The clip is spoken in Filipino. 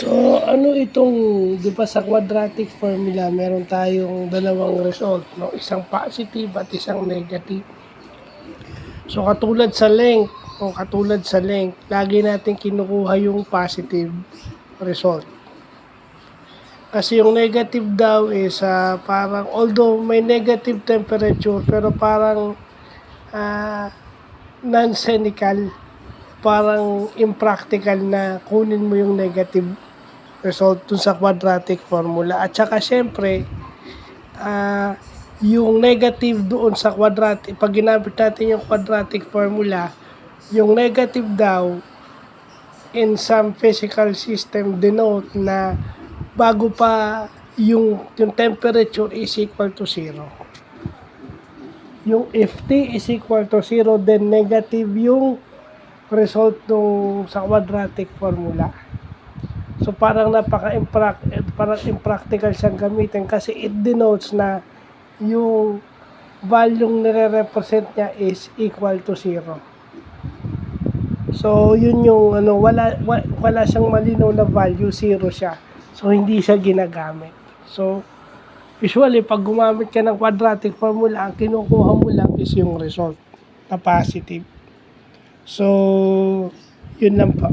So, ano itong, di ba sa quadratic formula, meron tayong dalawang result, no? Isang positive at isang negative. So, katulad sa length, lagi natin kinukuha yung positive result. Kasi yung negative daw is parang, although may negative temperature, pero parang non-scenical, parang impractical na kunin mo yung negative result dun sa quadratic formula. At saka syempre, yung negative doon sa quadratic, pag ginamit natin yung quadratic formula, yung negative daw in some physical system denote na bago pa yung temperature is equal to 0. Yung if T is equal to 0, then negative yung result nung sa quadratic formula. So parang parang impractical siyang gamitin kasi it denotes na yung value nire-represent niya is equal to 0. So yun yung wala siyang malinaw na value, 0 siya. So hindi siya ginagamit. So usually pag gumamit ka ng quadratic formula, ang kinukuha mo lang is yung result na positive. So yun lang po.